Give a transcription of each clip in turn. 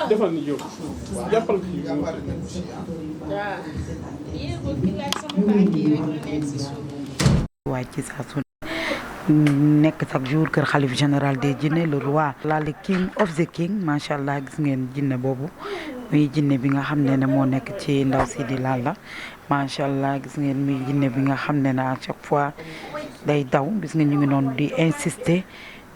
defal ni jóg jàppal ci waaye ci saa su nekk chaque jour kër xalif général des jinne le roi la le king of the king macha allah gis ngeen jinne boobu muy jinne bi nga xam ne moo nekk ci ndaw si di Lalla macha allah gis ngeen muy jinne bi nga xam ne à chaque fois day daw gis nga ñu ngi noonu di insister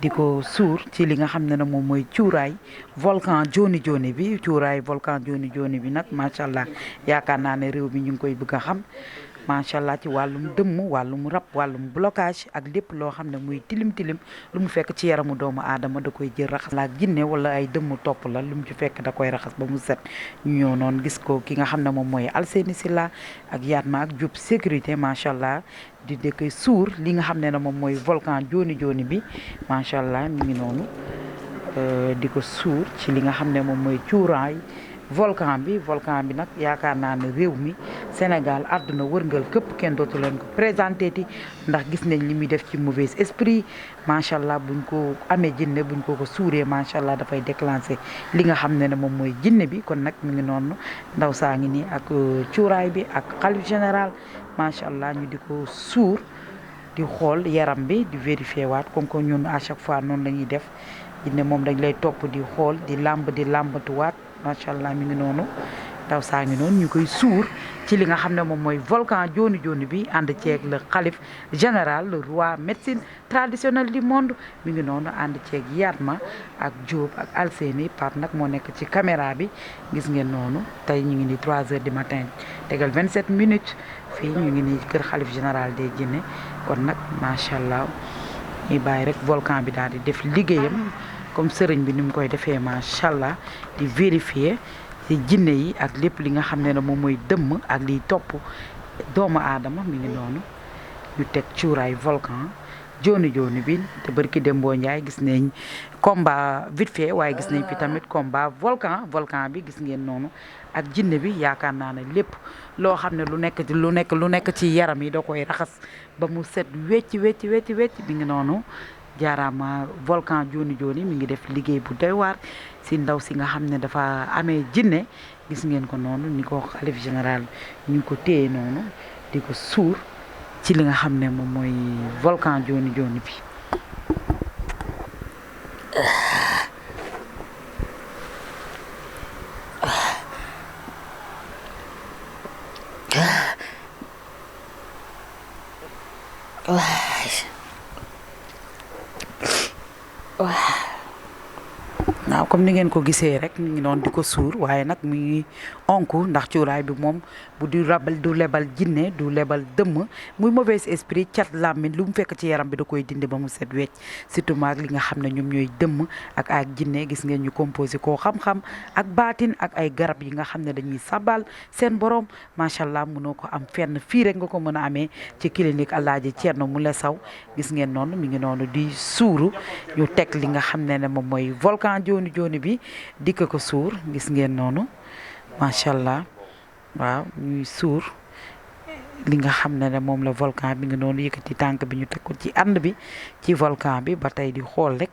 di ko suur ci li nga xam ne moom mooy cuuraay volcan joni joni bi cuuraay volcan joni joni bi nag macha allah yaakaar naa ne réew mi ñu ngi koy bëgg a xam macha allah ci wàllum dëmm wàllum rab wàllum blocage ak lépp loo xam ne muy tilim tilim lu mu fekk ci yaramu doomu aadama da koy jël raxas la ak jinne wala ay dëmm topp la lu mu ci fekk da koy raxas ba mu set ñu ñëw noonu gis ko ki nga xam ne moom mooy Alseyni Silla ak Yatma ak Diop sécurité macha allah di koy suur li nga xam ne moom mooy volcan joni joni bi macha allah mi ngi noonu di ko suur ci li nga xam ne moom mooy cuuraay volcan bi nag yaakaar naa ne réew mi Sénégal àdduna wërngal këpp kenn dootu leen ko présenté ti ndax gis nañ li muy def ci mauvais esprit macha allah buñ ko amee jinne buñ ko suuree macha allah dafay déclenché li nga xam ne moom mooy jinne bi kon nag mu ngi noonu ndaw saa ngi nii ak cuuraay bi ak xalif général macha allah ñu di ko suur di xool yaram bi di vérifier waat comme que ñun à chaque fois noonu la ñuy def jinne moom dañ lay topp di xool di làmbatuwaat macha allah mi ngi noonu ndaw saa ngi noonu ñu koy suur ci li nga xam ne moom mooy volcan joni joni bi ànd ceeg le xalif général le roi médecine traditionnelle du monde mi ngi noonu ànd ceeg Yatma ak Diop ak Alseyni Pape nag moo nekk ci caméra bi gis ngeen noonu tey ñu ngi ni 3 heures du matin tegal 27 minutes fii ñu ngi nii kër xalif général des jinne kon nag macha allah ñuy bàyyi rek volcan bi daal di def liggéeyam comme sëriñ bi ni mu koy defee macha allah di vérifier ci jinne yi ak lépp li nga xam ne moom mooy dëmm ak liy topp doomu aadama mi ngi noonu ñu teg cuuraay volcan joni joni bi te barki Dembo Ndiaye gis nañ combat vite fait waaye gis nañ fi tamit combat volcan bi gis ngeen noonu ak jinne bi yaakaar naa ne lépp loo xam ne lu nekk ci yaram yi da koy raxas ba mu set wecc mi ngi noonu jaaraama volcan joni joni mi ngi def liggéey bu doy waar si ndaw si nga xam ne dafa amee jinne gis ngeen ko noonu ni ko xalif général ñu ngi ko téye noonu di ko suur ci li nga xam ne moom mooy volcan joni joni bi waaw comme ni ngeen ko gisee rek mi ngi noonu di ko suur waaye nag mi ngi onku ndax cuuraay bi moom bu du lebal jinne du lebal dëmm muy mauvais esprit cat làmmiñ lu mu fekk ci yaram bi da koy dindi ba mu set wecc surtout maag li nga xam ne ñoom ñooy dëmm ak jinne gis ngeen ñu composé koo xam-xam ak baatin ak ay garab yi nga xam ne dañuy sabal seen borom macha allah mënoo ko am fenn fii rek nga ko mën a amee ci clinique Alaaji Thierno Moule Sow gis ngeen noonu mi ngi noonu di suuru ñu teg li nga xam ne moom mooy volcan joni joni bi dikk ko suur gis ngeen noonu macha allah waaw ñuy suur li nga xam ne moom la volcan bi nga noonu yëkkati tànk bi ñu teg ko ci ànd bi ci volcan bi ba tey di xool rek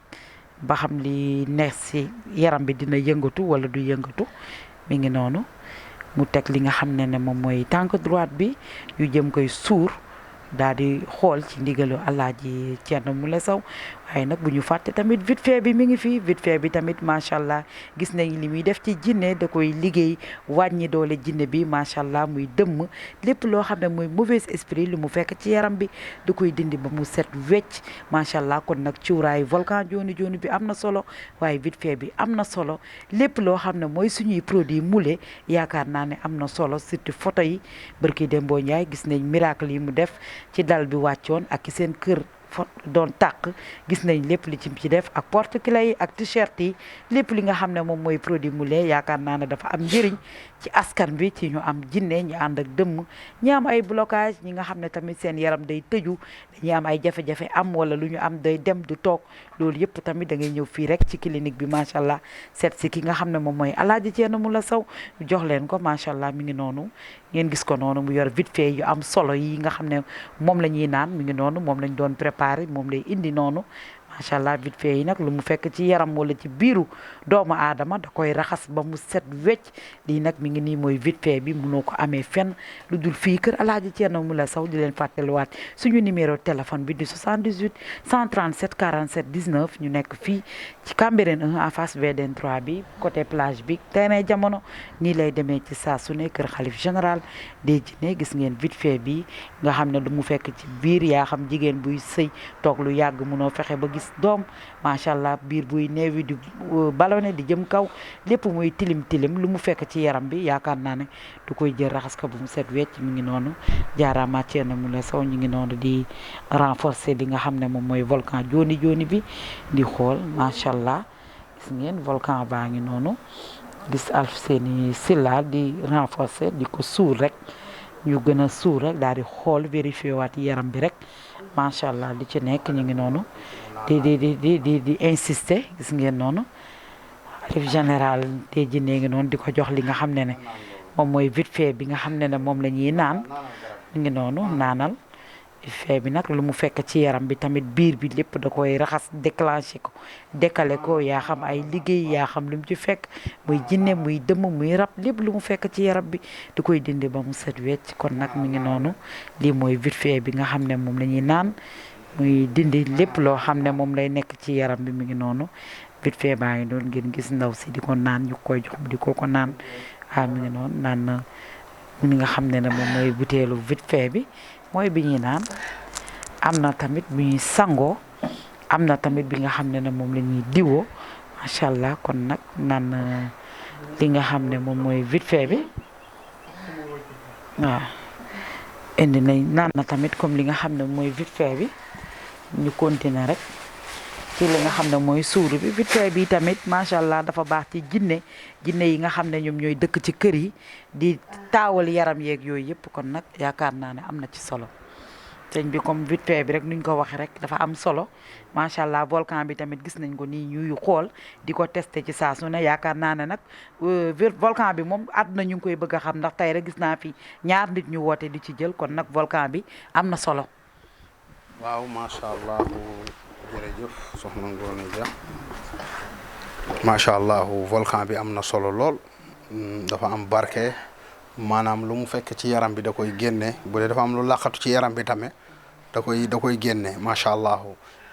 ba xam li neex si yaram bi dina yëngatu wala du yëngatu mi ngi noonu mu teg li nga xam ne moom mooy tànk droite bi ñu jëm koy suur daal di xool ci ndigalu Alaaji Thierno Moule Sow waaye nag bu ñu fàtte tamit vite fait bi mi ngi fi vite fait bi tamit macha allah gis nañ li muy def ci jinne da koy liggéey wàññi doole jinne bi macha allah muy dëmm lépp loo xam ne mooy mauvais esprit lu mu fekk ci yaram bi da koy dindi ba mu set wecc macha allah kon nag cuuraay volcan joni joni bi am na solo waaye vite fait bi am na solo lépp loo xam ne mooy suñuy produit Moule yaakaar naa ne am na solo surtout photo yi barki Dembo Ndiaye gis nañ miracle yi mu def ci dal bi wàccoon ak seen kër doon tàq gis nañ lépp li ci def ak porte-clés yi ak t-shirt yi lépp li nga xam ne moom mooy produit Moule yaakaar naa ne dafa am njëriñ ci askan bi ci ñu am jinne ñu ànd ak dëmm ñi am ay blocage ñi nga xam ne tamit seen yaram day tëju dañuy am ay jafe-jafe am wala lu ñu am day dem du toog loolu yëpp tamit da ngay ñëw fii rek ci clinique bi macha allah seet si ki nga xam ne moom mooy Alaaji Thierno Moule Sow jox leen ko macha allah mi ngi noonu ngeen gis ko noonu mu yor vite fait yu am solo yi nga xam ne moom la ñuy naan mi ngi noonu moom lañ doon préparé moom lay indi noonu macha allah vite fait yi nag lu mu fekk ci yaram wala ci biiru doomu aadama da koy raxas ba mu set wecc lii nag mi ngi nii mooy vite fait bi mënoo ko amee fenn lu dul fii kër Alaaji Thierno Moule Sow di leen fàttaliwaat suñu numéro téléphone bi di 78 137 47 19 ñu nekk fii ci Cambérène 1 en face VDN 3 bi côté plage bi terrain jamono nii lay demee ci saa su ne kër xalif général des jinne gis ngeen vite fait bi nga xam ne lu mu fekk ci biir yaa xam jigéen buy sëy toog lu yàgg mënoo fexe ba gis doom macha allah biir buy neewi di ballonné di jëm kaw lépp muy tilim tilim lu mu fekk ci yaram bi yaakaar naa ne du koy jël raxas ko bu mu set wecc mi ngi noonu jaaraama Thierno Moule Sow ñu ngi noonu di renforcer li nga xam ne moom mooy volcan jooni jooni bi di xool macha allah gis ngeen volcan baa ngi noonu gis Alfousseyni Sylla di renforcer di ko suur rek ñu gën a suur rek daal di xool vérifier waat yaram bi rek macha allah li ci nekk ñu ngi noonu di insister gis ngeen noonu xalif général des jinne ngi noonu di ko jox li nga xam ne moom mooy vite fait bi nga xam ne moom la ñuy naan ñu ngi noonu naanal vite fait bi nag lu mu fekk ci yaram bi tamit biir bi lépp da koy raxas déclenché ko décalé ko yaa xam ay liggéey yaa xam lu mu ci fekk muy jinne muy dëmm muy rab lépp lu mu fekk ci yaram bi di koy dindi ba mu set wecc kon nag mi ngi noonu lii mooy vite fait bi nga xam ne moom la ñuy naan muy dindi lépp loo xam ne moom lay nekk ci yaram bi mi ngi noonu vite fait baa ngi doon ngeen gis ndaw si di ko naan ñu koy jox di ko naan mi ngi noonu naan na li nga xam ne moom mooy butéelu vite fait bi mooy bi ñuy naan am na tamit bi ñuy sangoo am na tamit bi nga xam ne moom la ñuy diwoo macha allah kon nag naan li nga xam ne moom mooy vite fait bi waaw indi nañ naan na tamit comme li nga xam ne mooy vite fait bi ñu continuer rek ci li nga xam ne mooy suuru bi vite fait bi tamit macha allah dafa baax ci jinne yi nga xam ne ñoom ñooy dëkk ci kër yi di taawal yaram yeeg yooyu yëpp kon nag yaakaar naa ne am na ci solo sëñ bi comme vite fait bi rek nuñ ko waxee rek dafa am solo macha allah volcan bi tamit gis nañ ko nii ñuy xool di ko testé ci saa su ne yaakaar naa ne nag volcan bi moom àdduna ñu ngi koy bëgg a xam ndax tey rek gis naa fi ñaar nit ñu woote di ci jël kon nag volcan bi am na solo. waaw macha allah jërëjëf soxna Ngoné Dia macha allah volcan bi am na solo lool dafa am barke maanaam lu mu fekk ci yaram bi da koy génne bu dee dafa am lu laqatu ci yaram bi tamit da koy génne macha allah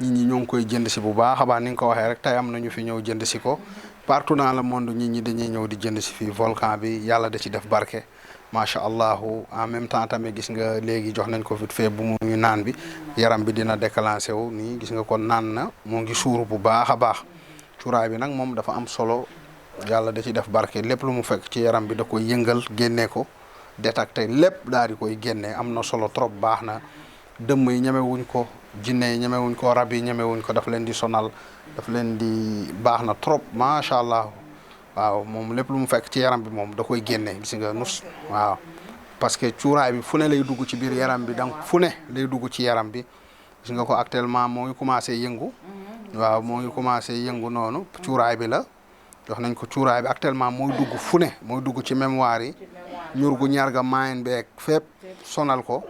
nit ñi ñoo ngi koy jënd si bu baax a baax ni nga ko waxee rek tey am na ñu fi ñëw jënd si ko partout dans le monde nit ñi dañuy ñëw di jënd si fii volcan bi yàlla da ci def barke. macha allah en même temps tamit gis nga léegi jox nañ ko vite fait bu mu ñu naan bi yaram bi dina déclenché wu nii gis nga kon naan na moo ngi suuru bu baax a baax cuuraay bi nag moom dafa am solo yàlla da ci def barke lépp lu mu fekk ci yaram bi da koy yëngal génnee ko détecté lépp daal di koy génnee am na solo trop baax na dëmm yi ñemewuñ ko jinne yi ñemewuñ ko rab yi ñemewuñ ko daf leen di sonal daf leen di baax na trop macha allah. waaw moom lépp lu mu fekk ci yaram bi moom da koy génne gis nga nus waaw parce que cuuraay bi fu ne lay dugg ci biir yaram bi donc fu ne lay dugg ci yaram bi gis nga ko actuellement moo ngi commencé yëngu waaw moo ngi commencé yëngu noonu cuuraay bi la jox nañ ko cuuraay bi actuellement mooy dugg fu ne mooy dugg ci mémoire yi ñur gu ñarga maayen beeg fépp sonal ko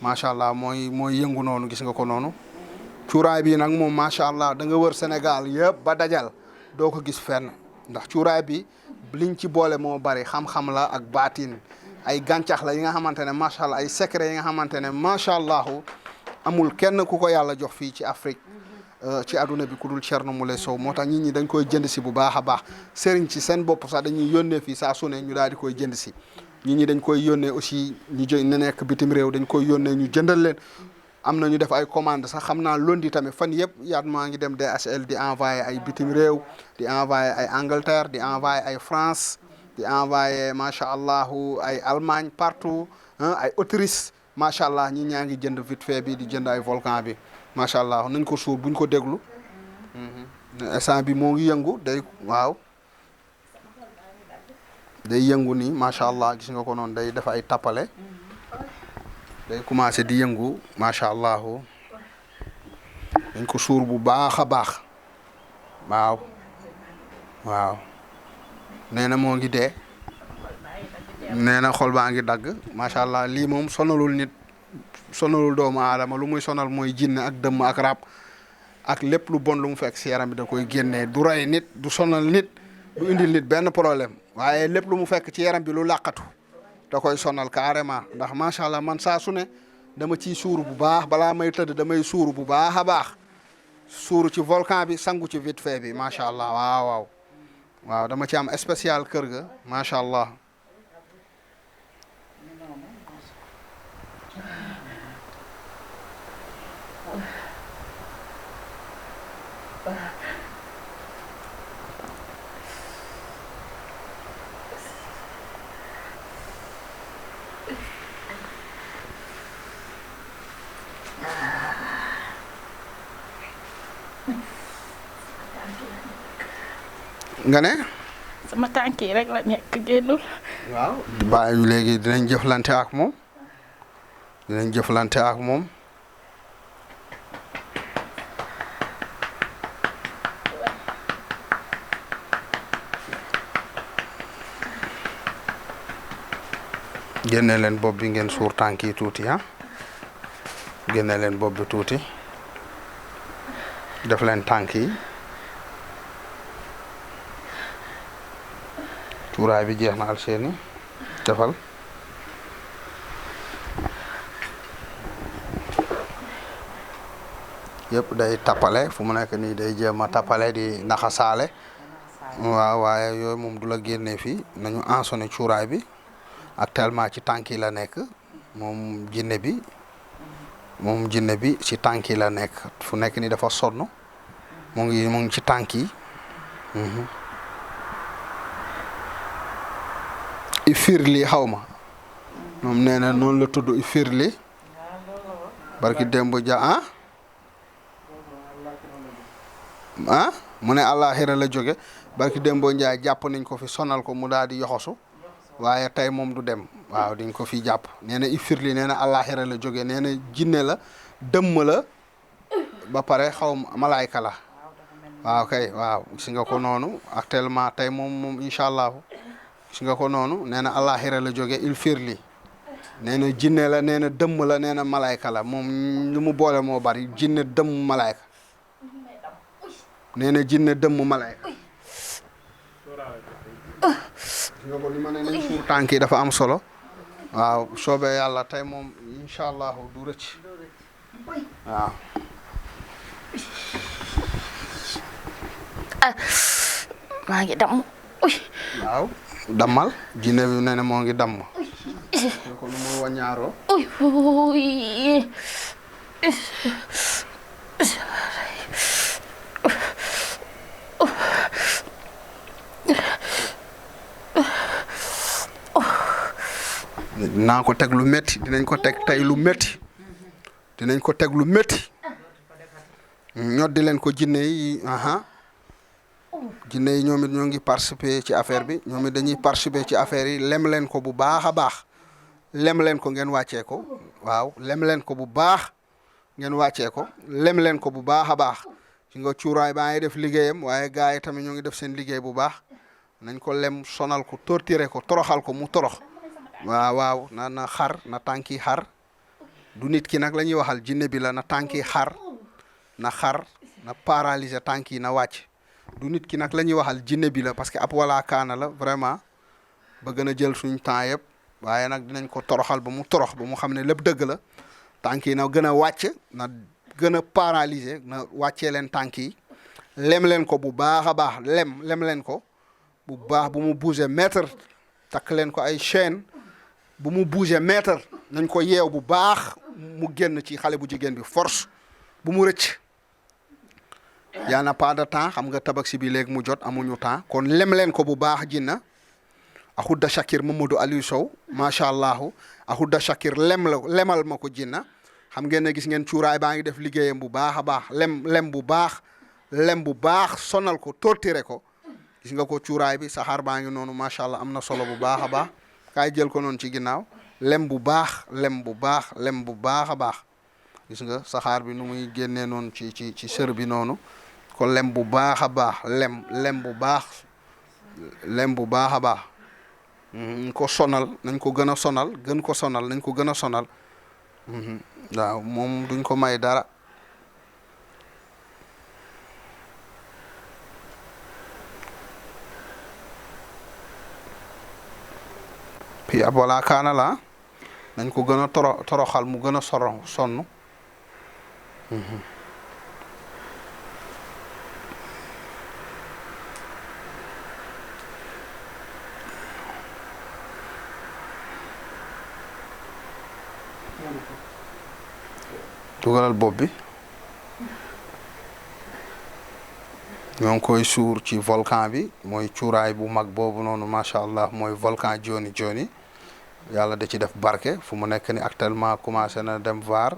macha allah mooy yëngu noonu gis nga ko noonu cuuraay bi nag moom macha allah da nga wër Sénégal yëpp ba dajal doo ko gis fenn ndax cuuraay bi liñ ci boole moo bari xam-xam la ak baatin ay gàncax la yi nga xamante ne macha allah ay secret yi nga xamante ne macha allah amul kenn ku ko yàlla jox fii ci Afrique ci àdduna bi ku dul Thierno Moule Sow moo tax nit ñi dañ koy jënd si bu baax a baax sëriñ ci seen bopp sax dañuy yónnee fii saa su ne ñu daal di koy jënd si nit ñi dañ koy yónnee aussi ñu ne nekk bitim réew dañ koy yónnee ñu jëndal leen am na ñu def ay commande sax xam naa lundi tamit fan yëpp yaat maa ngi dem DHL di envoyé ay bitim réew di envoyé ay Angleterre di envoyé ay France di envoyé macha allah ay Allemagne partout ay Autriche macha allah ñi ñaa ngi jënd vite fait bi di jënd ay volcan bi macha allah nañ ko suur buñ ko déglu instant bi moo ngi yëngu day waaw day yëngu nii macha allah gis nga ko noonu day def ay tappale day commencé di yëngu macha allah dañ ko suur bu baax a baax waaw nee na moo ngi dee nee na xol baa ngi dagg macha allah lii moom sonalul nit sonalul doomu aadama lu muy sonal mooy jinne ak dëmm ak rab ak lépp lu bon lu mu fekk si yaram bi da koy génnee du rey nit du sonal nit du indil nit benn problème waaye lépp lu mu fekk ci yaram bi lu làqatu da koy sonal carrément ndax macha allah man saa su ne dama ciy suuru bu baax balaa may tëdd damay suuru bu baax a baax suuru ci volcan bi sangu ci vite fait bi macha allah waaw dama ci am spécial kër ga macha allah. nga ne. sama tànk yi rek la nekk génnul. waaw bàyyi léegi dinañ jëflante ak moom génne leen bopp bi ngeen suur tànk yi tuuti génne leen bopp bi tuuti def leen tànk yi cuuraay bi jeex na Alseyni defal yëpp day tappale fu mu nekk nii day jéem a tappale di naxasaale waaw waaye yooyu moom du la génnee fii nañu ensonné cuuraay bi actuellement ci tànk yi la nekk moom jinne bi ci tànk yi la nekk fu nekk nii dafa sonn mu ngi ci tànk yi ifirli xaw ma moom nee na noonu la tudd ifirli barki démb ja mu ne àllaaxira la jóge barki démb njaay jàpp nañ ko fi sonal ko mu daal di yoxosu waaye tey moom du dem waaw diñ ko fi jàpp nee na ifirli nee na àllaaxira la jóge nee na jinne la dëmm la ba pare xaw malaayka la waaw kay waaw gis nga ko noonu actuellement tey moom incha allahu gis nga ko noonu nee na àllaaxira la jóge il firli nee na jinne la nee na dëmm la nee na malaayka la moom lu mu boole moo bari jinne dëmm malaayka nee na jinne dëmm malaayka gis nga ko ni ma ne nañ suur tànk yi dafa am solo waaw soobee yàlla tey moom incha allahu du rëcc waaw maa ngi damm waaw dammal jinne bi nee na moo ngi damm ko nu mu wañaaroo dinaa ko teg lu métti dinañ ko teg tey lu métti dinañ ko teg lu métti ñoddi leen ko jinne yi jinne yi ñoom it ñoo ngi participer ci affaire bi ñoom it dañuy participer ci affaire yi lem leen ko bu baax a baax lem leen ko ngeen wàccee ko waaw lem leen ko bu baax ngeen wàccee ko lem leen ko bu baax a baax ci nga cuuraay baa ngi def liggéeyam waaye gars yi tamit ñoo ngi def seen liggéey bu baax nañ ko lem sonal ko torturer ko toroxal ko mu torox waaw na xar na tànki xar du nit ki nag la ñuy waxal jinne bi la na tànki xar na paralyser tànk yi na wàcc du nit ki nag la ñuy waxal jinne bi la parce que ab wala kaana la vraiment ba gën a jël suñ temps yëpp waaye nag dinañ ko toroxal ba mu torox ba mu xam ne lépp dëgg la tànk yi na gën a wàcc na gën a paralyser na wàccee leen tànk yi lem leen ko bu baax a baax lem leen ko bu baax bu mu bouger mètre takk leen ko ay chaîne bu mu bouger mètre nañ ko yeew bu baax mu génn ci xale bu jigéen bi force bu mu rëcc yaa na pas de temps xam nga tabaski bi léegi mu jot amuñu temps kon lem leen ko bu baax jinna axudda Shakir Mamadou Aliou Sow macha allah axudda Shakir lemal ma ko jinna xam ngeen ne gis ngeen cuuraay baa ngi def liggéeyam bu baax a baax lem bu baax sonal ko torturer ko gis nga ko cuuraay bi saxaar baa ngi noonu macha allah am na solo bu baax a baax kaay jël ko noonu ci ginnaaw lem bu baax a baax gis nga saxaar bi nu muy génnee noonu ci sër bi noonu kon lem bu baax a baax lem bu baax a baax nañ ko sonal nañ ko gën a sonal nañ ko gën a sonal waaw moom duñ ko may dara fii ab wala kaana la nañ ko gën a toroxal mu gën a sonn. dugalal bopp bi ñoo ngi koy suur ci volcan bi mooy cuuraay bu mag boobu noonu macha allah mooy volcan Joni Joni yàlla da ci def barke fu mu nekk ni actuellement commencé na dem vaar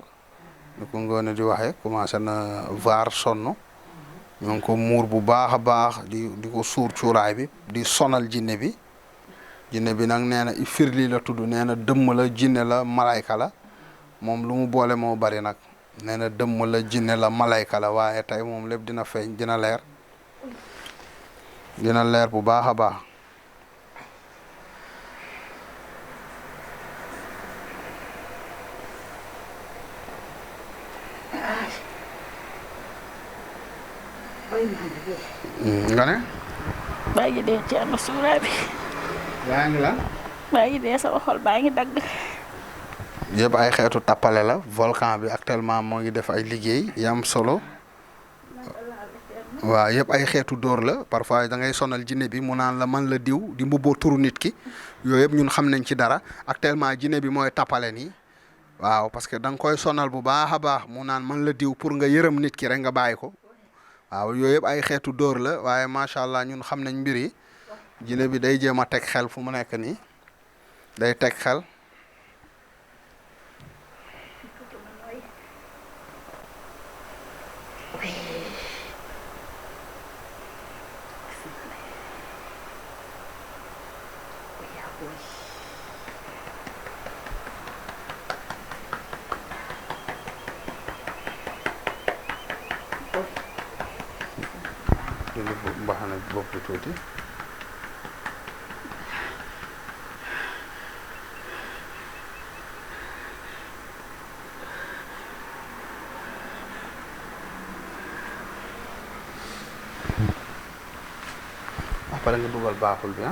ni ko ngoone di waxee commencé na vaar sonn ñoo ngi ko muur bu baax a baax di ko suur cuuraay bi di sonal jinne bi nag nee na firli la tudd nee na dëmm la jinne la malayka la moom lu mu boole moo bari nag nee na dëmm la jinne la malayka la waaye tey moom lépp dina feeñ dina leer bu baax a baax nga ne baa ngi dee ci ama suuraay bi yaa ngi la baa ngi dee sama xol baa ngi dagg yëpp ay xeetu tappale la volcan bi actuellement moo ngi def ay liggéey yam solo waaw yëpp ay xeetu dóor la parfois da ngay sonal jinne bi mu naan la man la diw di mbubboo turu nit ki yooyu yëpp ñun xam nañ ci dara actuellement jinne bi mooy tappale nii waaw parce que da nga koy sonal bu baax a baax mu naan man la diw pour nga yërëm nit ki rek nga bàyyi ko waaw yooyu yëpp ay xeetu dóor la waaye macha allah ñun xam nañ mbir yi jinne bi day jéem a teg xel fu mu nekk nii day teg xel. mbaxana bopp bi tuuti après nga dugal baaxul bi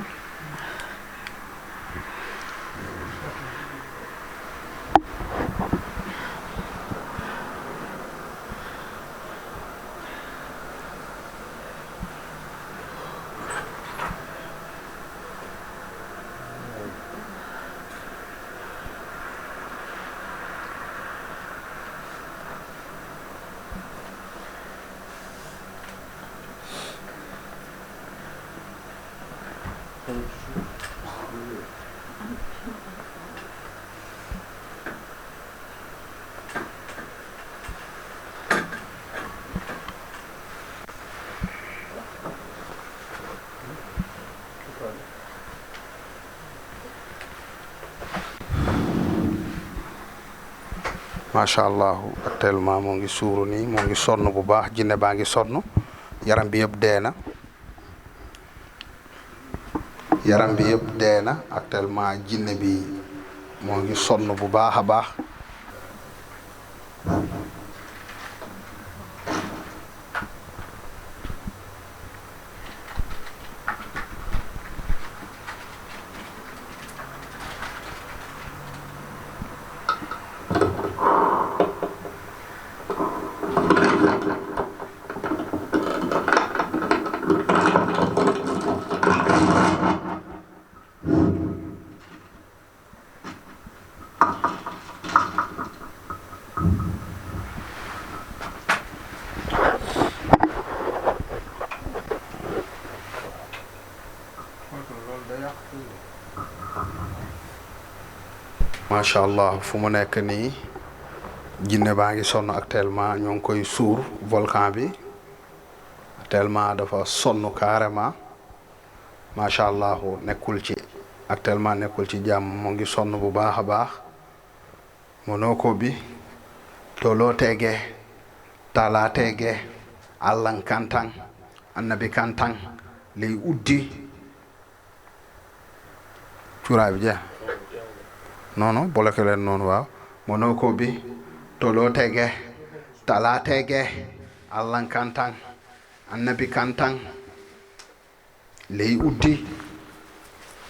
macha allah actuellement moo ngi suuru nii moo ngi sonn bu baax jinne baa ngi sonn yaram bi yëpp dee na actuellement jinne bi moo ngi sonn bu baax a baax macha allah fu mu nekk nii jinne baa ngi sonn actuellement ñoo ngi koy suur volcan bi actuellement dafa sonn carrément macha allah nekkul ci jàmm mu ngi sonn bu baax a baax monoo ko bi toloo tege tala tege allan kantan annabi kantan ley uddi cuuraay bi jeex non bloqué leen noonu waaw monoo ko bi toloo tege tala tege allan kantan annabi kantan ley uddi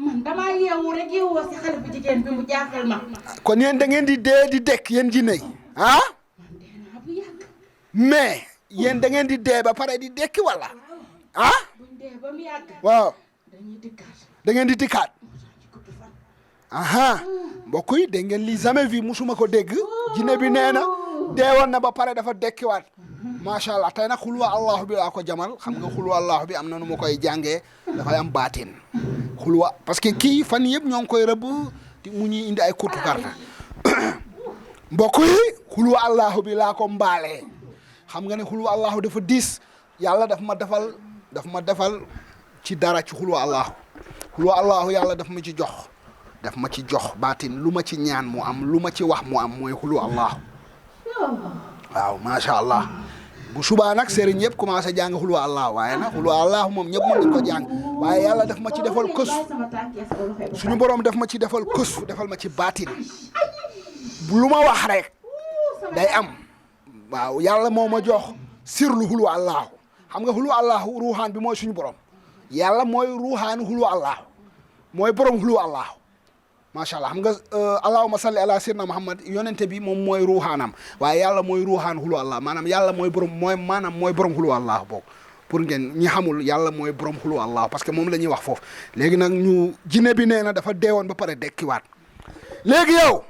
man damaa yeewu rek yeewoo si xale bu jigéen bi mu jaaxal ma. kon yéen da ngeen di dee di dekk yéen jinne yi ah man dee naa bu yàgg. mais yéen da ngeen di dee ba pare di dekki wala ah buñ dee ba mu yàgg. waaw dañuy dikkaat. da ngeen di dikkaat moo tax ñu gudd fan. aha mbokk yi dégg ngeen lii jamais vu musuma ko dégg jinne bi nee na deewoon na ba pare dafa dekkiwaat macha allah tey nag xulwa allahu bi laa ko jamal xam nga xulwa allahu bi am na nu ma koy jàngee dafay am baatin xulwa parce que kii fan yëpp ñoo ngi koy rëbb mu ñuy indi ay kurtu karta mbokk yi xulwa allahu bi laa ko mbaalee xam nga ne xulwa allahu dafa diis yàlla daf ma defal ci dara ci xulwa allahu yàlla daf ma ci jox baatin lu ma ci ñaan mu am lu ma ci wax mu am mooy xulwa allahu waaw macha allah bu subaa nag sëriñ yëpp commencé jàng xulwa allahu waaye nag xulwa allahu moom ñëpp mën nañ ko jàng waaye yàlla daf ma ci defal kës suñu borom daf ma ci defal kës defal ma ci baatin lu ma wax rek day am waaw yàlla moo ma jox sirlu xulwa allahu xam nga xulwa allahu ruuxaan bi mooy suñu borom yàlla mooy ruuxaanu xulwa allahu mooy borom xulwa allahu macha allah xam nga allahumma salli ala sirna muhammad yonente bi moom mooy ruuxaanam waaye yàlla mooy ruuxaan xulwa allah maanaam yàlla mooy borom mooy borom xulwa allah boobu pour ngeen ñi xamul yàlla mooy borom xulwa allah parce que moom la ñuy wax foofu léegi nag ñu jinne bi nee na dafa deewoon ba pare dekkiwaat léegi yow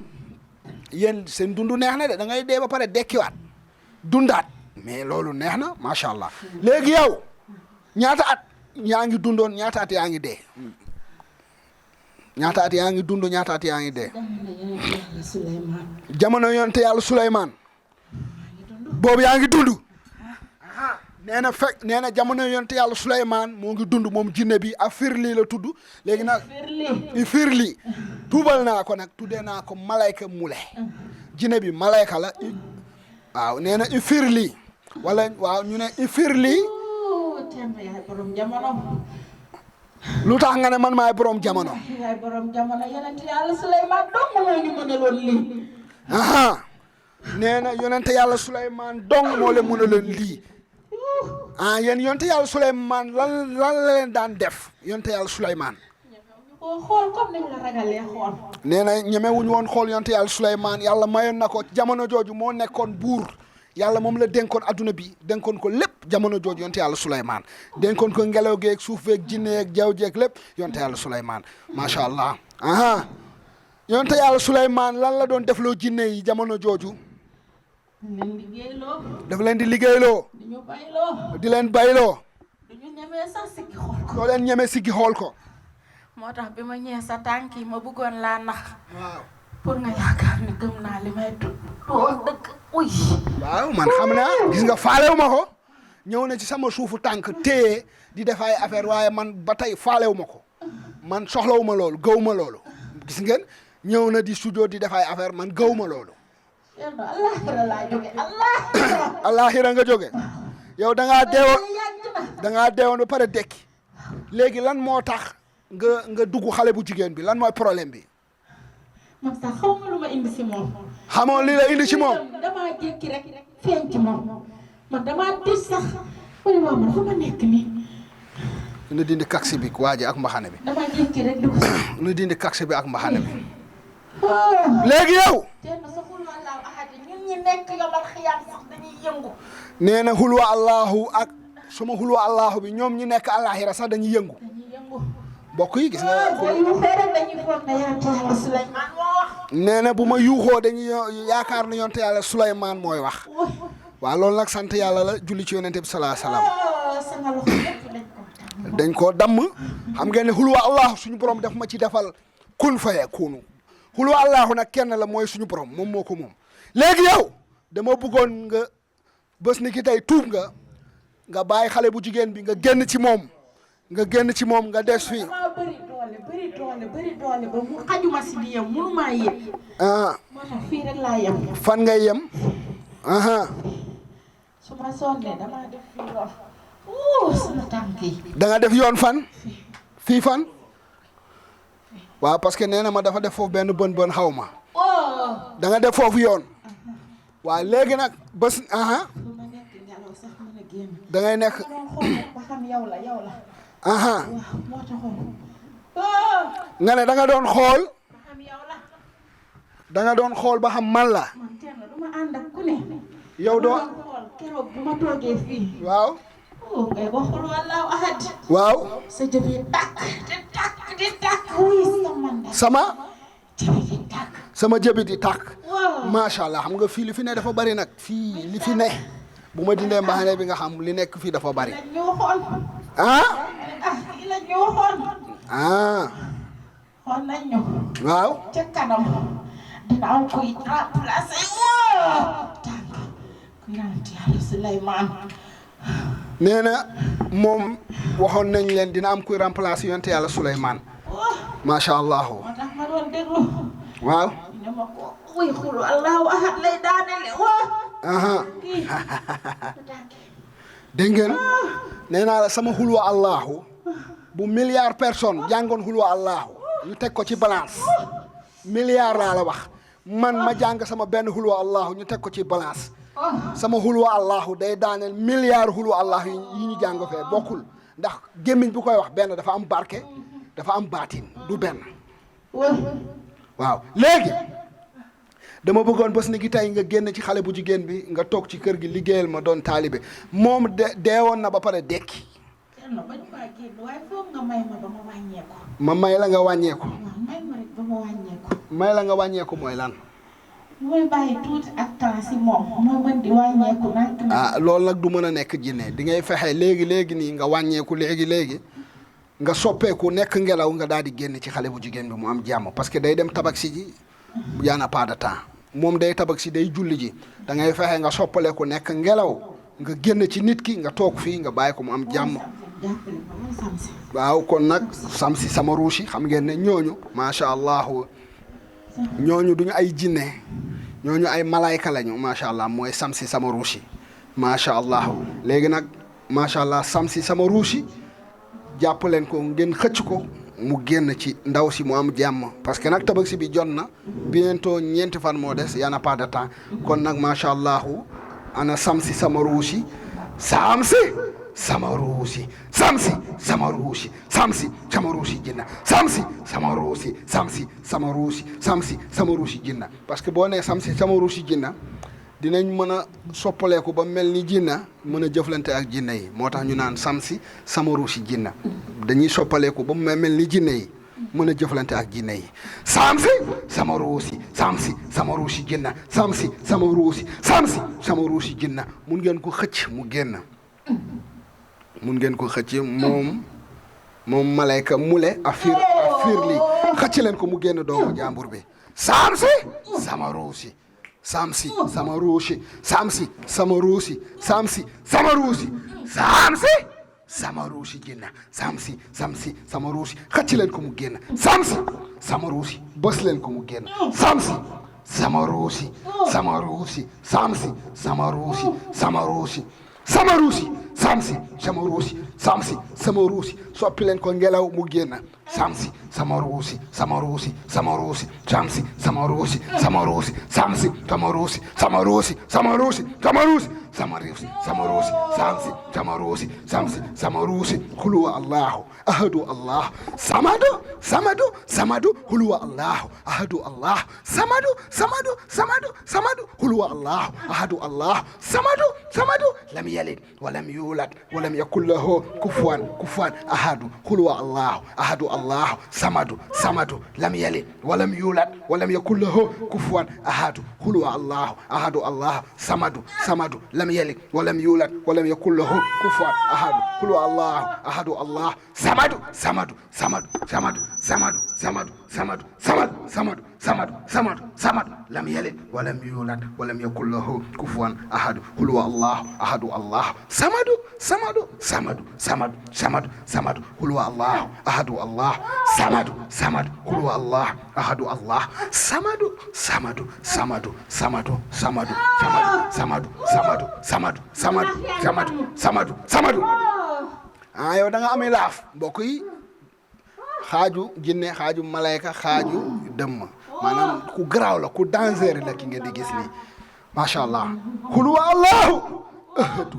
yéen seen dundu neex na de da ngay dee ba pare dekkiwaat dundaat mais loolu neex na macha allah léegi yow ñaata at yaa ngi dundoon ñaata at yaa ngi dee ñaata at yaa ngi dund ñaata at yaa ngi dee jamono yonte yàlla Suleymaan boobu yaa ngi dund nee na jamono yonte yàlla Suleymaan moo ngi dund moom jinne bi a firli la tudd léegi nag i firli tuubal naa ko nag tuddee naa ko malayka mule jinne bi malayka la waaw nee na i firli wala waaw ñu ne i firli lu tax nga ne man maay borom jamono. yaay borom jamono yonente yàlla Suleymaan dong moo ñu mënaloon lii. nee na yonente yàlla Suleymaan dong moo leen mënaloon lii yéen yonente yàlla Suleymaan lan la leen daan def yonente yàlla Suleymaan. ñemewuñu xool comme nañ la ragalee xool. nee na ñemewuñu woon xool yonente yàlla Suleymaan yàlla mayoon na ko jamono jooju moo nekkoon buur. yàlla moom la dénkoon adduna bi dénkoon ko lépp jamono jooju yonte yàlla Suleymaan dénkoon ko ngelaw geeg suuf beeg jinne yeeg jaww jeeg lépp yonte yàlla Suleymaan macha allah yonte yàlla Suleymaan lan la doon defloo jinne yi jamono jooju. daf leen di liggéeyloo. di ñu bayloo. di leen bayloo. du ñu ñemee sax siggi xool ko. doo leen ñemee siggi xool ko. moo tax bi ma ñëwee sa tànk yi ma bëggoon laa nax. waaw. pour nga yaakaar ni gëm naa li may tudd. dëgg uy. waaw man xam naa gis nga faalewu ma ko ñëw na ci sama suufu tànk téye di def ay affaire waaye man ba tey faalewu ma ko man soxlawu ma loolu gaw ma loolu gis ngeen ñëw na di studio di def ay affaire man gaw ma loolu. allahira laa jóge allahira nga jóge yow da ngaa deewoon ba pare dekki léegi lan moo tax nga dugg xale bu jigéen bi lan mooy problème bi. man sax xaw ma lu ma indi si moom. xamoo li la indi ci moom. damaa jékki rek feeñ ci moom man damaa tiit sax wala waa man fu ma nekk nii. na dindi kaksi bi waa ji ak mbaxane bi. damaa jékki rek dugg. na dindi kaksi bi ak mbaxane bi. léegi yow. teel na sa xulwa allahu ahad ñun ñi nekk yomal xiyaam sax dañuy yëngu. nee na xulwa allahu ak sama xulwa allahu bi ñoom ñi nekk àllaaxira sax dañuy yëngu. mbokk yi gis nga. nee na bu ma yuuxoo dañuy yaakaar na yonte yàlla Suleymaan mooy wax waaw loolu nag sant yàlla la julli ci yonente bi salaa salaam dañ koo damm xam ngeen ne xulwa allahu suñu borom def ma ci defal kun fayakuunu xulwa allahu nag kenn la mooy suñu borom moom moo ko moom. léegi yow dama bëggoon nga bés ni ki tey tuub nga bàyyi xale bu jigéen bi nga génn ci moom. nga des fii. maa bëri doole ba mu xajuma si di yem mënumaa yëg. moo tax fii rek laa yem. fan ngay yem. su ma sonnee damaa def fii yoon. sama tànk yi. da nga def yoon fan. fii fan. waaw parce que nee na ma dafa def foofu benn bën xaw ma. da nga def foofu yoon. waaw léegi nag bés. fu ma nekk ngelaw sax mën a génn. da ngay nekk. ba xam yow la. aha waaw moo taxoon nga ne da nga doon xool xam yow la da nga doon xool ba xam man la man Thierno du ma ànd ak ku ne yow doo xool keroog bu ma toogee fii waaw ngay waxul wallaahu ahad waaw sa jëf yi tàkk di tàkk wuy sama jëf yi tàkk sama jëbi di tàkk waaw macha allah xam nga fii li fi ne dafa bari nag fii li fi ne bu ma dindee mbaxane bi nga xam li nekk fii dafa bari lañ ñu waxoon ah lii lañ ñu waxoon xool nañ ñu waaw ca kanam dina am kuy remplacer tànk ku yonent Yàlla Suleymaan nee na moom waxoon nañ leen dina am kuy remplacer yonte yàlla Souleymane macha allah moo tax ma doon déglu waaw ne ma ko wuy xulu allahu ahad lay daanele kii dégg ngeen nee naa la sama xulwa allahu bu milliard personne jàngoon xulwa allahu ñu teg ko ci balance milliard laa la wax man ma jàng sama benn xulwa allahu ñu teg ko ci balance sama xulwa allahu day daaneel milliard xulwa allahu yi ñu jàng fee bokkul ndax gémmiñ bu koy wax benn dafa am barke dafa am baatin du benn waaw léegi dama bëggoon bés ni gi tey nga génn ci xale bu jigéen bi nga toog ci kër gi liggéeyal ma doon taalibe moom deewoon na ba pare dekki bañ maa génn waaye foog nga may ma ba ma wàññeeku ma may la nga wàññeeku waaw may ma rek ba ma wàññeeku may la nga wàññeeku mooy lan mooy bàyyi tuuti ak temps si moom mooy mën di wàññeeku nag loolu nag du mën a nekk jinne di ngay fexe léegi nii nga wàññeeku léegi nga soppeeku nekk ngelaw nga daal di génn ci xale bu jigéen bi mu am jàmm parce que day dem tabaski ji y en a pas de temps moom day tabaski day julli ji da ngay fexe nga soppaleeku nekk ngelaw nga génn ci nit ki nga toog fii nga bàyyi ko mu am jàmm waaw kon nag samsi sama ruusi xam ngeen ne ñooñu macha allah ñooñu duñu ay jinne ñooñu ay malayka lañu macha allah mooy samsi sama ruusi macha allah léegi nag macha allah samsi sama ruusi jàpp leen ko ngeen xëcc ko mu génn ci ndaw si mu am jàmm parce que nag tabaski bi jot na bientôt ñeenti fan moo des y en a pas de temps kon nag macha allah ana samsi sama ruusi samsi sama ruusi samsi sama ruusi samsi sama ruusi jinna samsi sama ruusi samsi sama ruusi samsi sama ruusi jinna parce que boo nee samsi sama ruusi jinna dinañ mën a soppaleeku ba mel ni jinna mën a jëflante ak jinne yi moo tax ñu naan samsi sama ruusi jinna dañuy soppaleeku ba mel ni jinne yi mën a jëflante ak jinne yi samsi sama ruusi samsi sama ruusi jinna samsi sama ruusi samsi sama ruusi jinna mun ngeen ko xëcc mu génn mun ngeen ko xëcc moom malayka mule afir li xëcc leen ko mu génn doomu jàmbur bi samsi sama ruusi samsi sama ruusi samsi sama ruusi samsi sama ruusi samsi sama ruusi jinna samsi sama ruusi xëcc leen ko mu génn samsi sama ruusi bës leen ko mu génn samsi sama ruusi samsi sama ruusi sama ruusi samsi sama ruusi soppi leen ko ngelaw mu génn samsi sama ruusi samsi sama ruusi samsi sama ruusi samsi sama ruusi samsi sama ruusi qul huwa allahu ahadu allah samadu qul huwa allahu ahadu allah samadu qul huwa allahu ahadu allah samadu lam yalid walam yulad walam yakul lahu kufuwan ahadu qul huwa allahu ahadu allah samadu lam yalid walam yulad walam yakul lahu kufuwan ahadu qul huwa allahu ahadu allah samadu lam yalid walam yulad walam yakul lahu kufuwan ahadu qul huwa allahu ahadu allah samadu lam yalid walam yulad walam yakul lahu kufuwan ahadu qul huwa allahu ahadu allah samadu qul huwa allahu ahadu allah samadu qul huwa allahu ahadu allah samadu yow da nga amee laaf mbokk yi xaaju jinne xaaju malayka xaaju dëmm maanaam ku garaaw la ku danger la ki ngeen di gis nii macha allah qul huwa allahu ahadu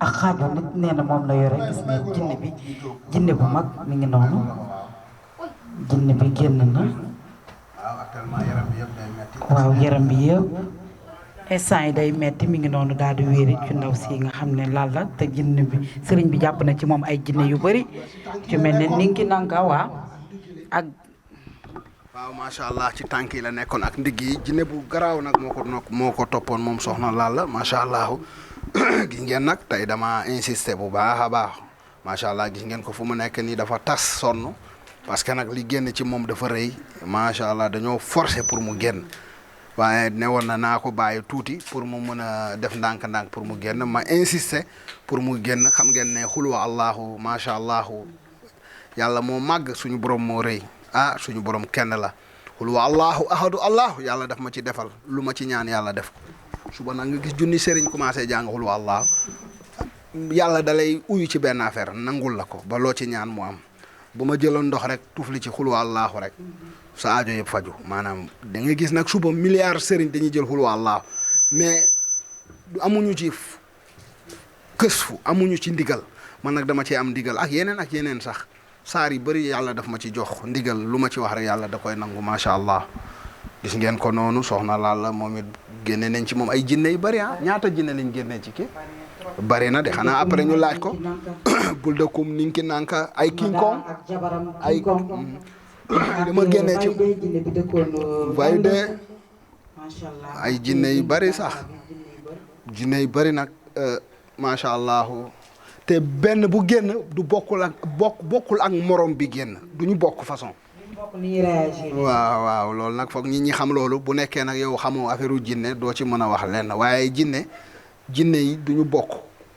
ak xaaju nit nee na moom la yore gis nga jinne bi jinne bu mag mi ngi noonu jinne bi génn na waaw yaram bi yëpp instant yi day metti mi ngi noonu daal di wéeri ci ndaw si nga xam ne laal la te jinne bi sëriñ bi jàpp na ci moom ay jinne yu bari ci mel ne ninki nanka waaw ak waaw macha allah ci tànk yi la nekkoon ak ndigg yi jinne bu garaaw nag moo ko toppoon moom soxna Lalla macha allah gis ngeen nag tey dama insister bu baax a baax macha allah gis ngeen ko fu mu nekk nii dafa tas sonn parce que nag li génn ci moom dafa rëy macha allah dañoo forcer pour mu génn waaye ne woon na naa ko bàyyi tuuti pour mu mën a def ndànk-ndànk pour mu génn ma insister pour mu génn xam ngeen ne xulwa allahu macha allah yàlla moo màgg suñu borom moo rëy. suñu borom kenn la xul wa allahu ahadu allahu yàlla daf ma ci defal lu ma ci ñaan yàlla def ko suba nag nga gis junni sëriñ commencé jàng xul wa allahu yàlla dalay uyu ci benn affaire nangul la ko ba loo ci ñaan mu am bu ma jëloon ndox rek tufli ci xul wa allahu rek sa aajo yëpp faju maanaam da nga gis nag suba milliard sëriñ dañuy jël xul wa allahu mais amuñu ci kësfu amuñu ci ndigal man nag dama ci am ndigal ak yeneen sax saar yi bëri yàlla daf ma ci jox ndigal lu ma ci wax rek yàlla da koy nangu macha allah gis ngeen ko noonu soxna Lalla moom it génne nañ ci moom ay jinne yu bëri ñaata jinne lañ génnee ci kii bëri na de xanaa après ñu laaj ko bul dëkkum ninki nanka ay king kong ay dama génnee ci vayde ay jinne yu bëri sax jinne yu bëri nag macha allah te benn bu génn du bokkul ak morom bi génn du ñu bokk façon. waaw loolu nag foog nit ñi xam loolu bu nekkee nag yow xamoo affaire u jinne doo ci mën a wax lenn waaye jinne yi du ñu bokk.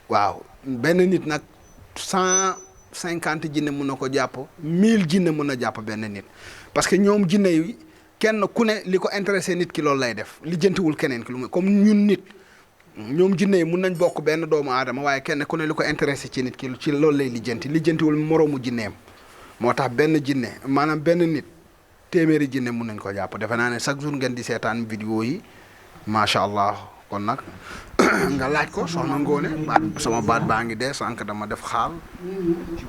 waaw benn nit nag 150 jinne mun na ko jàpp 1000 jinne mun na jàpp benn nit parce que ñoom jinne yi kenn ku ne li ko intéressé nit ki loolu lay def lijjantiwul keneen ki lu muy comme ñun nit. ñoom jinne yi mun nañ bokk benn doomu aadama waaye kenn ku ne li ko intéressé ci nit ki ci loolu lay lijjantiwul moroomu jinneem moo tax benn jinne maanaam benn nit téeméeri jinne mun nañ ko jàpp defe naa ne chaque jour ngeen di seetaan vidéo yi macha allah kon nag nga laaj ko soxna Ngoone sama baat baa ngi dee sànq dama def xaal ci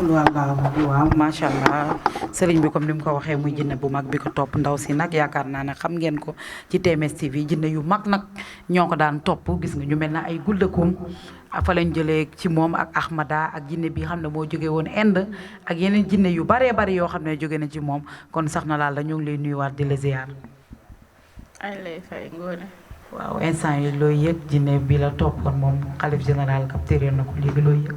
waaw macha allah sëriñ bi comme ni mu ko waxee muy jinne bu mag bi ko topp ndaw si nag yaakaar naa ne xam ngeen ko ci TMS TV jinne yu mag nag ñoo ko daan topp gis nga ñu mel na ay guldekum fa lañ jëlee ci moom ak Ahmada ak jinne bi xam ne moo jóge woon Inde ak yeneen jinne yu baree bari yoo xam ne jóge na ci moom kon sax na laal la ñu ngi lay nuyuwaat di la ziar. ay lay fay Ngoone. waaw instant yi looy yëg jinne bi la toppoon moom xalif général capturé na ko léegi looy yëg.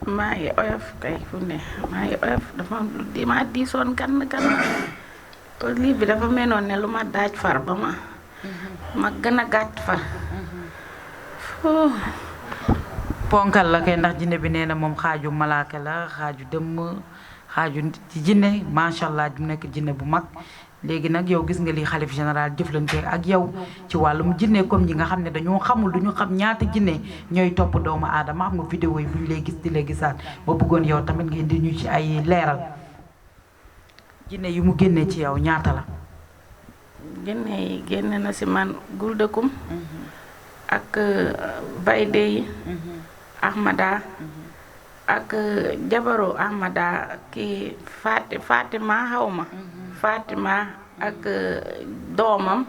maa ngi oyof kay fu ne maa ngi oyof dafa ma diisoon kan lii bi dafa menoon ne lu ma daaj far ba ma gën a gàtt far. ponkal la kay ndax jinne bi nee na moom xaaju malaaka la xaaju dëmm xaaju ci jinne macha allah du nekk jinne bu mag. léegi nag yow gis nga li xalif général jëflante ak yow ci wàllum jinne comme ñi nga xam ne dañoo xamul duñu xam ñaata jinne ñooy topp doomu aadama xam nga vidéo yi bu ñu lay gis di la gisaat ba bëggoon yow tamit ngeen di ñu ci ay leeral jinne yu mu génnee ci yow ñaata la. jinne yi génne na si man guldekum ak bayde yi Ahmada ak jabaru Ahmada kii Fatima xawma Fatima ak doomam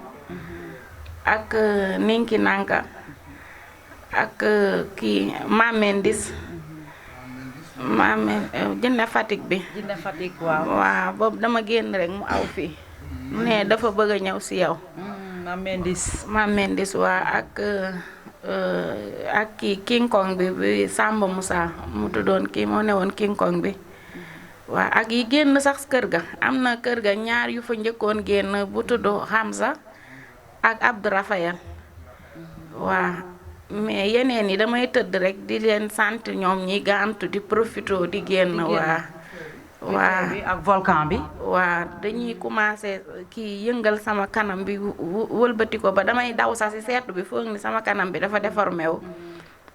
ak ninki nanka ak kii Mamendis jinne Fatick bi jinne Fatick waaw boobu dama génn rek mu aw fii mu ne dafa bëgg a ñëw si yow Mamendis waa ak kii King Kong bi Samba Moussa mu tuddoon kii moo newoon King Kong bi waaw ak yi génn sax kër ga am na kër ga ñaar yu fa njëkkoon génn bu tudd Hamza ak Abdou Raphaël waaw mais yeneen yi damay tëdd rek di leen sant ñoom ñi gaantu di profito di génn waa ak volcan bi waa dañuy commencé kii yëngal sama kanam bi wëlbati ko ba damay daw sax ci seetu bi foog ni sama kanam bi dafa déformé wu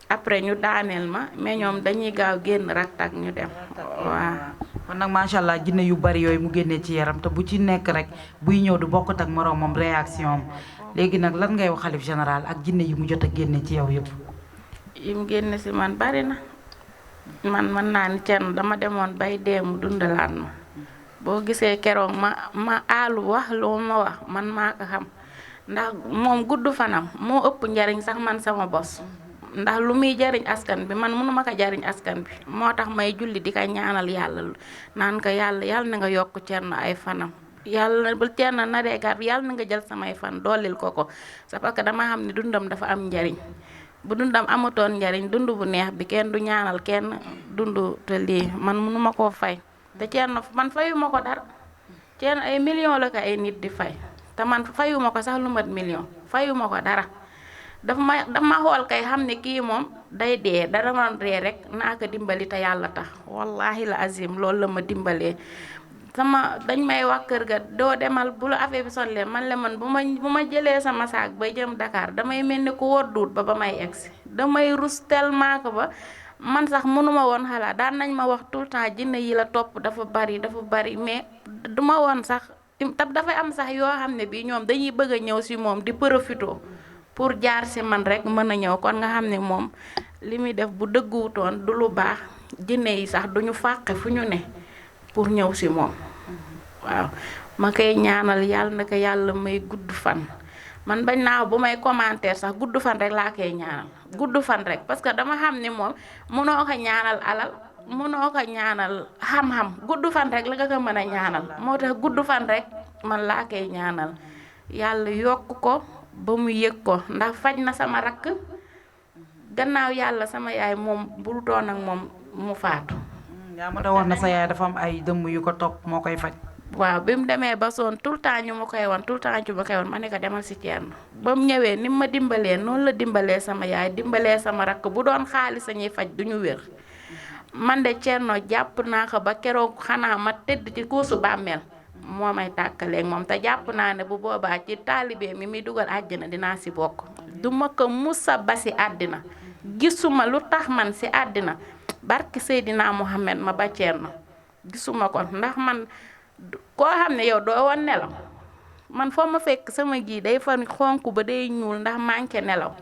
après ñu daaneel ma mais ñoom dañuy gaaw génn raktak ñu dem waaw kon nag macha allah jinne yu bari yooyu mu génnee ci yaram te bu ci nekk rek buy ñëw du bokkut ak moroomam réaction am léegi nag lan ngay wax xalif général ak jinne yi mu jot a génne ci yow yëpp. yim génne si man bari na man mën naa ni Thierno dama demoon bay deemu dundalaan ma boo gisee keroog ma aalu wax lu ma wax man maa ko xam ndax moom gudd fanam moo ëpp njariñ sax man sama bos ndax lu muy jariñ askan bi man mënuma ko jariñ askan bi moo tax may julli di ko ñaanal yàlla naan ko yàlla na nga yokk Thierno ay fanam yàlla bu Thierno naree gàtt yàlla na nga jël samay fan doolil ko c'est parce que dama xam ne dundam dafa am njariñ bu dundam amutoon njariñ dund bu neex bi kenn du ñaanal kenn dund te lii man mënuma koo fay te Thierno man fayuma ko dara Thierno ay million la ko ay nit di fay te man fayuma ko sax lu mat million fayuma ko dara dafa ma xool kay xam ne kii moom day dee dara man ree rek naa ko dimbali te yàlla tax wallahi la azim loolu la ma dimbalee dañ may wax kër ga doo demal bu la affaire bi sonlee man la man bu ma jëlee sama saak ba jëm Dakar damay mel ni ku wóor duut ba may egsi damay rus tellement que ba man sax mënuma woon xalaat daan nañ ma wax tout le temps jinne yi la topp dafa bari mais duma woon sax tab dafay am sax yoo xam ne bii ñoom dañuy bëgg a ñëw si moom di profito pour jaar si man rek mën a ñëw kon nga xam ne moom li muy def bu dëgguwutoon du lu baax jinne yi sax duñu fàqe fu ñu ne pour ñëw si moom waaw ma koy ñaanal yàlla na ko yàlla may gudd fan man bañ naa bu may commentaire sax gudd fan rek laa koy ñaanal gudd fan rek parce que dama xam ne moom mënoo ko ñaanal alal mënoo ko ñaanal xam-xam gudd fan rek la nga ko mën a ñaanal moo tax gudd fan rek man laa koy ñaanal yàlla yokk ko ba mu yëg ko ndax faj na sama rakk gannaaw yàlla sama yaay moom bul doon ak moom mu faatu. yaa ma da wax na sa yaay dafa am ay dëmm yu ko topp moo koy faj. waaw bi mu demee ba soon tout le temps ñu ma koy wan tout le temps ñu ma koy wan ma ne ko demal si Thierno ba mu ñëwee ni ma dimbalee noonu la dimbalee sama yaay dimbalee sama rakk bu doon xaalis sañuy faj duñu wér man de Thierno jàpp naa ko ba keroog xanaa ma tëdd ci kuusu bàmmeel moo may tàkkaleeg moom te jàpp naa ne bu boobaa ci taalibe mi muy dugal àddina dinaa si bokk du ma ko musa ba si àddina gisuma lu tax man si àddina barki Seydina Muhammad ma ba Thierno gisuma ko ndax man koo xam ne yow doo woon nelaw man foo ma fekk sama gii day fa xonk ba day ñuul ndax manqué nelaw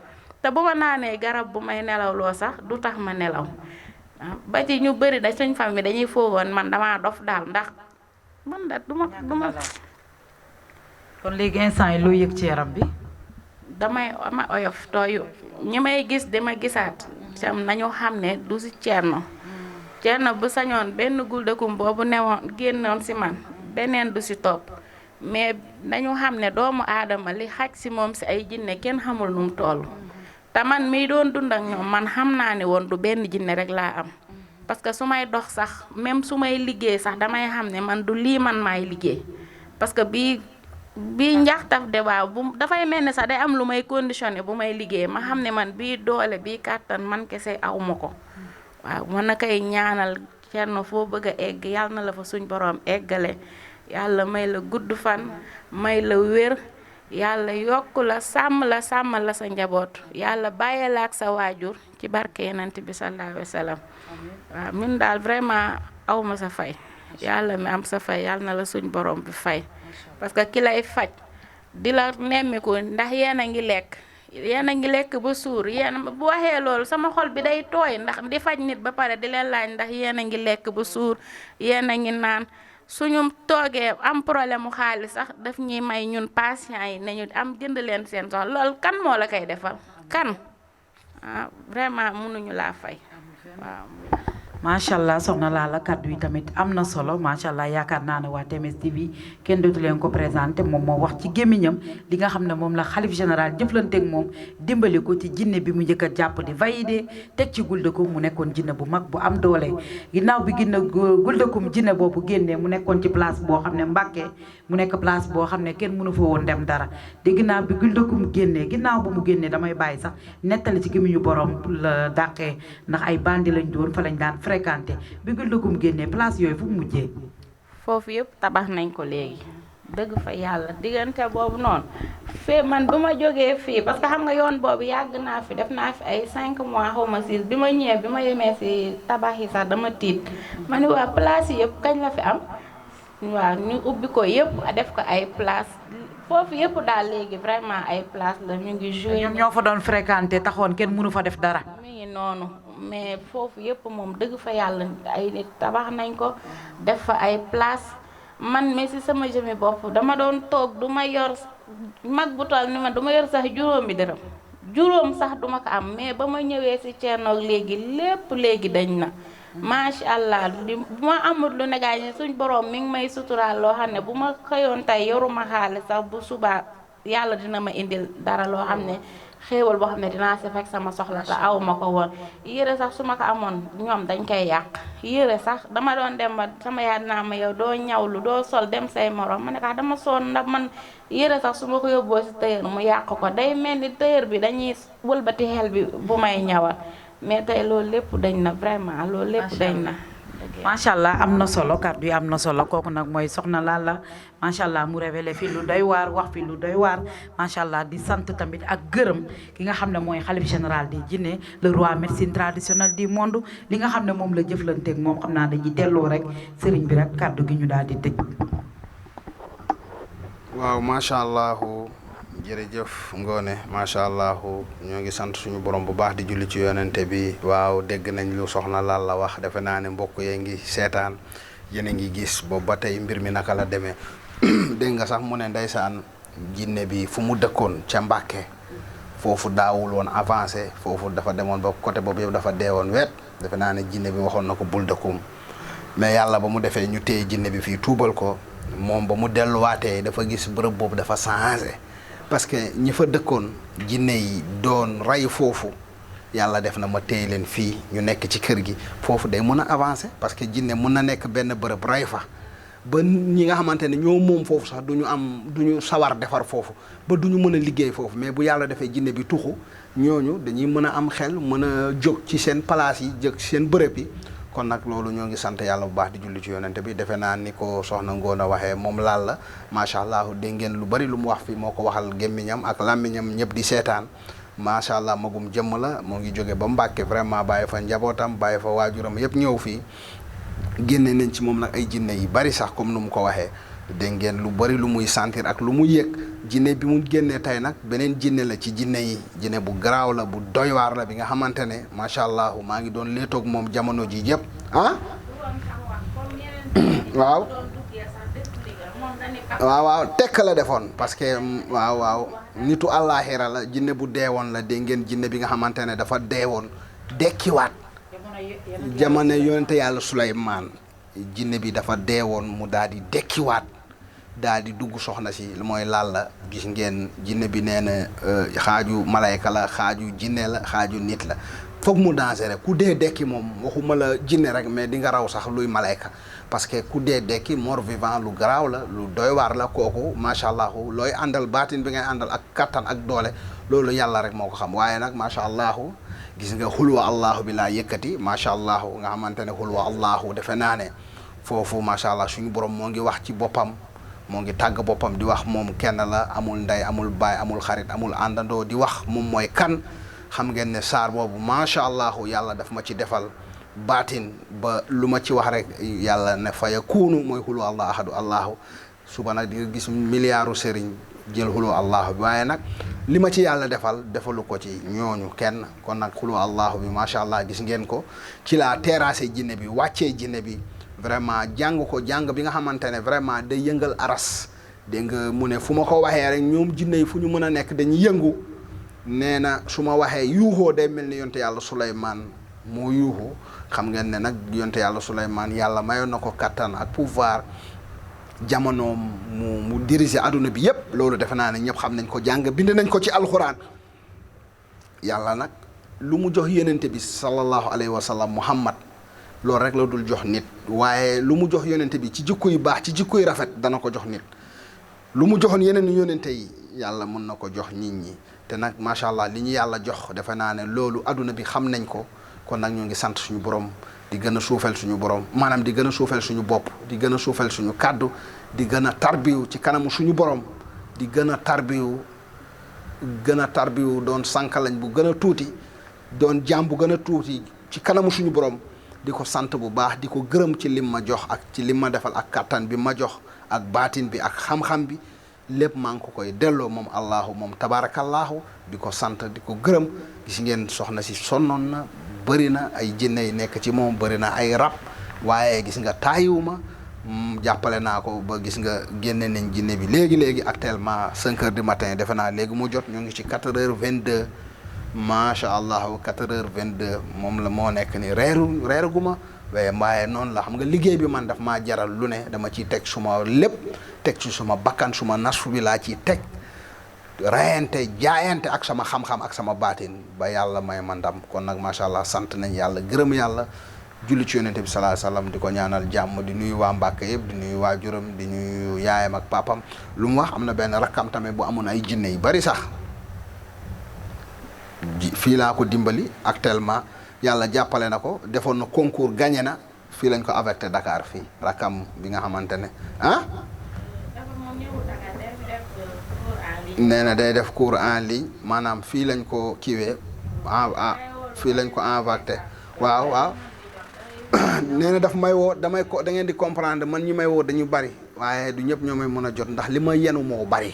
te bu ma naanee garab bu may nelaw loo sax du tax ma nelaw ba ci ñu bëri da suñ famille dañuy foogoon man damaa dof daal ndax man da duma kon léegi instant yi loo yëg ci yaram bi damay ama oyof tooyu ñi may gis dama gisaat sam nañu xam ne du si Thierno bu sañoon benn guldekum boobu newoon génnoon si man beneen du si topp mais dañu xam ne doomu aadama li xaj si moom si ay jinne kenn xamul nu mu toll te man mii doon dund ak ñoom man xam naa ne woon du benn jinne rek laa am parce que su may dox sax même su may liggéey sax damay xam ne man du lii man maay liggéey parce que bii njaxtaf de waaw bu dafay mel ni sax day am lu may conditionné bu may liggéey ma xam ne man bii doole bii kàttan man kese awma ko waaw mën na koy ñaanal Thierno foo bëgg a egg yàlla na la fa suñ borom eggale yàlla may la gudd fan may la wér yàlla yokk la sàmmal la sa njaboot yàlla bàyyi la ak sa waajur ci barke Yonent bi sallallahu alayhi wa sallam waaw ñun daal vraiment awma sa fay yàlla mi am sa fay yàlla na la suñ borom bi fay parce que ki lay faj di la nemmiku ndax yéen a ngi lekk ba suur yéen bu waxee loolu sama xol bi day tooy ndax di faj nit ba pare di leen laaj ndax yéen a ngi lekk ba suur yéen a ngi naan suñu toogee am problème mu xaalis sax daf ñuy may ñun patients yi ne ñu am jënd leen seen soxla loolu kan moo la koy defal kan vraiment mënuñu laa fay waaw. macha allah soxna Lalla kaddu yi tamit am na solo macha allah yaakaar naa ne waa TMS TV kenn dootu leen ko présenté moom moo wax ci gémmiñam li nga xam ne moom la xalif général jëflanteeg moom dimbali ko ci jinne bi mu njëkk a jàpp di validé teg ci guldekum mu nekkoon jinne bu mag bu am doole ginnaaw bi guldekum jinne boobu génnee mu nekkoon ci place boo xam ne Mbàkke mu nekk place boo xam ne kenn mënu fa woon dem dara te ginnaaw bi guldekum génnee ginnaaw ba mu génnee damay bàyyi sax nettali ci gémmiñu borom la dàqee ndax ay bandi lañ doon fa lañ daan fréquenté bi guldekum génnee place yooyu fu mu mujjee. foofu yëpp tabax nañ ko léegi dëgg fa yàlla diggante boobu noonu fii man bu ma jógee fii parce que xam nga yoon boobu yàgg naa fi def naa fi ay 5 mois xaw ma 6 bi ma ñëwee bi ma yemee si tabax yi sax dama tiit ma ne waa place yi yëpp kañ la fi am waaw ñu ubbi ko yëpp def ko ay place foofu yëpp daal léegi vraiment ay place la ñu ngi joué. ñoom ñoo fa doon fréquenté taxoon kenn mënu fa def dara. mi ngi noonu mais foofu yëpp moom dëgg fa yàlla ay nit tabax nañ ko def fa ay place man mais si sama jëmmi bopp dama doon toog du ma yor mag bu toll ni man du ma yor sax juróomi dërëm juróom sax duma ko am mais ba ma ñëwee si Thierno léegi lépp léegi dañ na. macha allah bu ma amul lu ne gaañ suñ borom mi ngi may suturaal loo xam ne bu ma xëyoon tey yoruma xaalis sax bu subaa yàlla dina ma indil dara loo xam ne xéewal boo xam ne dinaa si fekk sama soxla te aw ma ko woon yére sax su ma ko amoon ñoom dañ koy yàq yére sax dama doon dem ba sama yaay dinaa ma yow doo ñawlu doo sol dem say morom ma ne ko dama sonn ndax man yére sax su ma ko yóbboo si tailleur mu yàq ko day mel ni tailleur bi dañuy wëlbati xel bi bu may ñawal mais tey loolu lépp dañ na vraiment loolu lépp dañ na. macha allah am na solo kàddu yi am na solo kooku nag mooy soxna Lalla macha allah mu révélé fi lu doy waar wax fi lu doy waar macha allah di sant tamit ak gërëm ki nga xam ne mooy xalif général di jinne le roi médecine traditionnelle du monde li nga xam ne moom la jëflanteeg moom xam naa dañuy delloo rek sëriñ bi rek kàddu gi ñu daal di tëj. waaw macha allah jërëjëf Ngoné macha allah ñoo ngi sant suñu borom bu baax di julli ci yonente bi waaw dégg nañ lu soxna Lalla wax defe naa ne mbokk yee ngi seetaan yéen a ngi gis boobu ba tey mbir mi naka la demee dégg nga sax mu ne ndeysaan jinne bi fu mu dëkkoon ca Mbàkke foofu daawul woon avancé foofu dafa demoon ba côté boobu yëpp dafa deewoon weet defe naa ne jinne bi waxoon na ko bul dëkkum mais yàlla ba mu defee ñu téye jinne bi fii tuubal ko moom ba mu delluwaatee dafa gis bërëb boobu dafa changé parce que ñi fa dëkkoon jinne yi doon ray foofu yàlla def na ma téye leen fii ñu nekk ci kër gi foofu day mën a avancer parce que jinne mën na nekk benn bërëb ray fa ba ñi nga xamante ne ñoo moom foofu sax duñu sawar defar foofu ba duñu mën a liggéey foofu mais bu yàlla defee jinne bi tuxu ñooñu dañuy mën a am xel mën a jóg ci seen place yi jóg ci seen bërëb yi kon nag loolu ñoo ngi sant yàlla bu baax di julli ci yonente bi defe naa ni ko soxna Ngoné waxee moom Lalla macha allah dégg ngeen lu bari lu mu wax fi moo ko waxal gémmiñam ak làmmiñam ñëpp di seetaan macha allah magum jëmm la moo ngi jóge ba Mbàkke vraiment bàyyi fa njabootam bàyyi fa waajuram yëpp ñëw fii génne nañ ci moom nag ay jinne yi bari sax comme nu mu ko waxee dégg ngeen lu bari lu muy sentir ak lu mu yëg jinne bi mu génnee tey nag beneen jinne la ci jinne yi jinne bu garaaw la bu doy waar la bi nga xamante ne macha allah maa ngi doon leetoog moom jamono ji yëpp waaw waaw tekk la defoon parce que waaw nitu àllaaxira la jinne bu deewoon la dégg ngeen jinne bi nga xamante ne dafa deewoon dekkiwaat jamono yonente yàlla Suleymaan jinne bi dafa deewoon mu daal di dekkiwaat daal di dugg soxna si mooy Lalla gis ngeen jinne bi nee na xaaju malayka la xaaju jinne la xaaju nit la foog mu danger rek ku dee dekki moom waxuma la jinne rek mais di nga raw sax luy malayka parce que ku dee dekki mort vivant lu garaaw la lu doy waar la kooku macha allah looy àndal baatin bi ngay àndal ak kattan ak doole loolu yàlla rek moo ko xam waaye nag macha allah gis nga xulwa allahu bi laa yëkkati macha allah nga xamante ne xulwa allahu defe naa ne foofu macha allah suñu borom moo ngi wax ci boppam moo ngi tàgg boppam di wax moom kenn la amul ndey amul baay amul xarit amul àndandoo di wax moom mooy kan xam ngeen ne saar boobu macha allah yàlla daf ma ci defal baatin ba lu ma ci wax rek yàlla ne fa yakuunu mooy xulu allah ahadu allahu suba nag di nga gis milliardu sëriñ jël xulu allahu bi waaye nag li ma ci yàlla defalu ko ci ñooñu kenn kon nag xulu allahu bi macha allah gis ngeen ko ci laa terrassé jinne bi wàccee jinne bi vraiment jàng ko jàng bi nga xamante ne vraiment day yëngal aras dégg nga mu ne fu ma ko waxee rek ñoom jinne yi fu ñu mën a nekk dañuy yëngu nee na su ma waxee yuuxoo day mel ni yonte yàlla Suleymaan moo yuuxu xam ngeen ne nag yonte yàlla Suleymaan yàlla mayoon na ko kattan ak pouvoir jamonoom mu diriger adduna bi yëpp loolu defe naa ne ñëpp xam nañ ko jàng bind nañ ko ci alxuraan yàlla nag lu mu jox yonente bi sallallahu alayhi wa sallam Muhammad loolu rek la dul jox nit waaye lu mu jox yonente bi ci jikko yu baax ci jikko yu rafet dana ko jox nit lu mu joxoon yeneen yonente yi yàlla mën na ko jox nit ñi te nag macha allah li ñu yàlla jox defe naa ne loolu adduna bi xam nañ ko kon nag ñoo ngi sant suñu borom di gën a suufel suñu borom maanaam di gën a suufel suñu bopp di gën a suufel suñu kàddu di gën a tarbiyu ci kanamu suñu borom di gën a tarbiyu doon sànkalañ bu gën a tuuti doon jaam bu gën a tuuti ci kanamu suñu borom di ko sant bu baax di ko gërëm ci lim ma jox ak ci lim ma defal ak kattan bi ma jox ak baatin bi ak xam-xam bi lépp maa ngi ko koy delloo moom allahu moom tabarakallahu di ko sant di ko gërëm gis ngeen soxna si sonnoon na bëri na ay jinne yi nekk ci moom bëri na ay rab waaye gis nga taayiwuma jàppale naa ko ba gis nga génne nañ jinne bi léegi actuellement 5 heures du matin defe naa léegi mu jot ñu ngi ci 4h22 macha allah 4h22 moom la moo nekk ni reeruguma waaye noonu la xam nga liggéey bi man daf maa jaral lu ne dama ciy teg suma lépp teg ci suma bakkan suma nasfu bi laa ciy teg rayante jaayante ak sama xam-xam ak sama baatin ba yàlla may ma ndam kon nag macha allah sant nañ yàlla gërëm yàlla julli ci yonente bi sallallahu alayhi wasallam di ko ñaanal jàmm di nuyu waa Mbàkke yëpp di nuyu waa juróom di nuyu yaayam ak papam lu mu wax am na benn rakkam tamit bu amoon ay jinne yu bari sax fii laa ko dimbali actuellement yàlla jàppale na ko defoon na concours gagné na fii lañ ko affecté Dakar fii rakkam bi nga xamante ne nee na day def cours en ligne maanaam fii lañ ko kiiwee fii lañ ko affecté waaw nee na daf may woo da ngeen di comprendre man ñi may woo dañu bari waaye du ñëpp ñoo may mën a jot ndax li ma yenu moo bari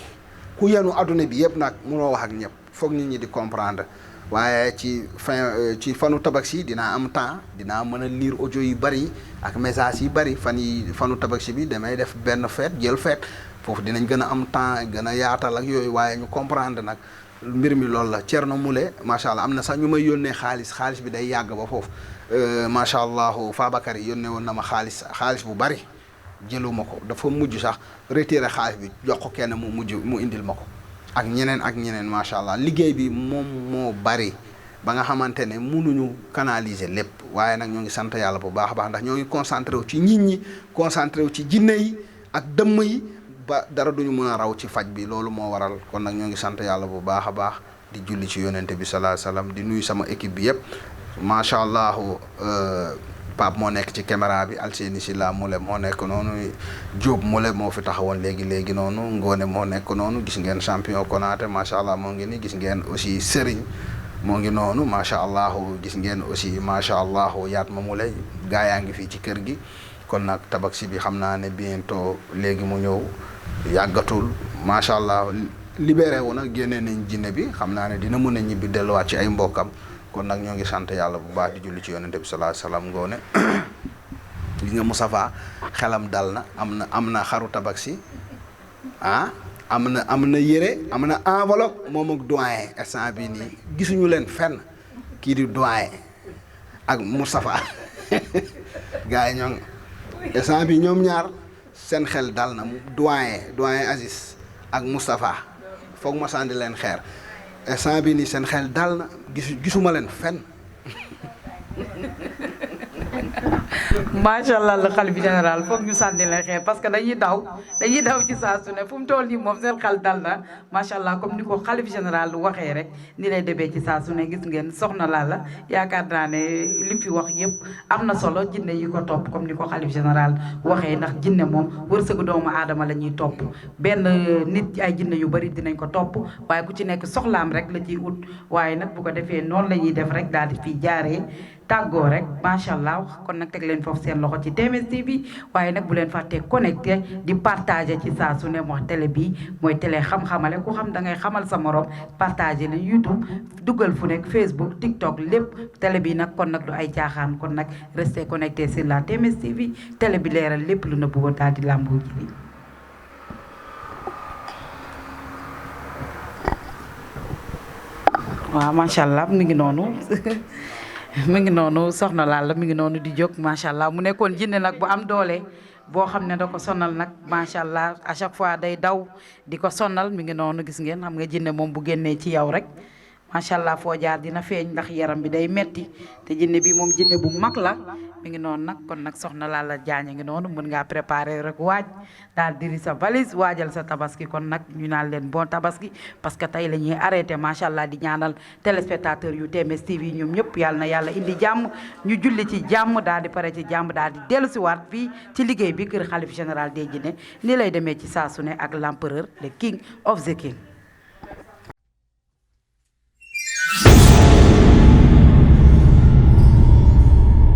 ku yenu adduna bi yëpp nag mënoo wax ak ñëpp foog nit ñi di comprendre waaye ci fanu tabaski dinaa am temps dinaa mën a lire audio yu bari ak message yi bari fanu tabaski bi damay def benn fête jël fête foofu dinañ gën a am temps gën a yaatal ak yooyu waaye ñu comprendre nag mbir mi loolu la Thierno Moule macha allah am na sax ñu may yónnee xaalis bi day yàgg ba foofu macha allah Fabakary yónnee woon na ma xaalis bu bari jëluma ko dafa mujj sax retiré xaalis bi jox ko kenn mu indil ma ko ak ñeneen macha allah liggéey bi moom moo bari ba nga xamante ne mënuñu canaliser lépp waaye nag ñoo ngi sant yàlla bu baax a baax ndax ñoo ngi concentré wu ci nit ñi concentré wu ci jinne yi ak dëmm yi ba dara duñu mën a raw ci faj bi loolu moo waral kon nag ñoo ngi sant yàlla bu baax a baax di julli ci yonente bi sallallahu alayhi wasallam di nuyu sama équipe bi yëpp macha allah Pape moo nekk ci caméra bi Alseni Silla Moule moo nekk noonu Diop Moule moo fi taxawoon léegi noonu Ngone moo nekk noonu gis ngeen champion Konaté macha allah moo ngi ni gis ngeen aussi Serigne moo ngi noonu macha allah gis ngeen aussi macha allah Yatma Moule gaa yaa ngi fii ci kër gi kon nag tabaski bi xam naa ne bientôt léegi mu ñëw yàggatul macha allah libéré wu nag génnee nañ jinne bi xam naa ne dina mën a ñibbi delluwaat ci ay mbokkam kon nag ñoo ngi sant yàlla bu baax di julli ci yonente bi sallallahu alayhi wasallam ngoone li nga Moustapha xelam dal na am na xaru tabaski am na yére am na enveloppe moom ak doyen instant bi nii gisuñu leen fenn kii di doyen ak Moustapha gars yi ñoo instant bi ñoom ñaar seen xel dal na doyen Aziz ak Moustapha foog ma sànni leen xeer instant bi nii seen xel dal na gisuma leen fenn macha allah la xalifa général foog ñu sànni leen xeer parce que dañuy daw ci saa su ne fu mu toll nii moom seen xel dal na macha allah comme ni ko xalifa général waxee rek ni lay demee ci saa su ne gis ngeen soxna la yaakaar naa ne li mu fi wax yëpp am na solo jinne yi ko topp comme ni ko xalifa général waxee ndax jinne moom wërsëgu doomu aadama la ñuy topp benn nit ay jinne yu bari dinañ ko topp waaye ku ci nekk soxlaam rek la ciy ut waaye nag bu ko defee noonu la ñuy def rek daal di fiy jaaree tàggoo rek macha allah kon nag teg leen foofu seen loxo ci TMS TV waaye nag bu leen fàttee connecté di partager ci saa su ne wax télé bi mooy télé xam-xamale ku xam da ngay xamal sa morom partager la YouTube dugal fu nekk Facebook TikTok lépp télé bi nag kon nag du ay caaxaan kon nag restez connecté sur la TMS TV télé bi leeral lépp lu na bëggoon daal di làmboo ji waaw macha allah mi ngi noonu mi ngi noonu soxna Lalla mi ngi noonu di jóg macha allah mu nekkoon jinne nag bu am doole boo xam ne da ko sonal nag macha allah à chaque fois day daw di ko sonal mi ngi noonu gis ngeen xam nga jinne moom bu génnee ci yow rek macha allah foo jaar dina feeñ ndax yaram bi day metti te jinne bi moom jinne bu mag la mi ngi noonu nag kon nag soxna Lalla Diagne ngi noonu mën ngaa préparer rek waaj daal diri sa valise waajal sa tabaski kon nag ñu naan leen bon tabaski parce que tey la ñuy arrêté macha allah di ñaanal téléspectateurs yu TMS TV ñoom ñëpp yàlla na yàlla indi jàmm ñu julli ci jàmm daal di pare ci jàmm daal di dellu si waat fii ci liggéey bi kër xalif général des jinne ni lay demee ci saa su ne ak l'empereur le king of the king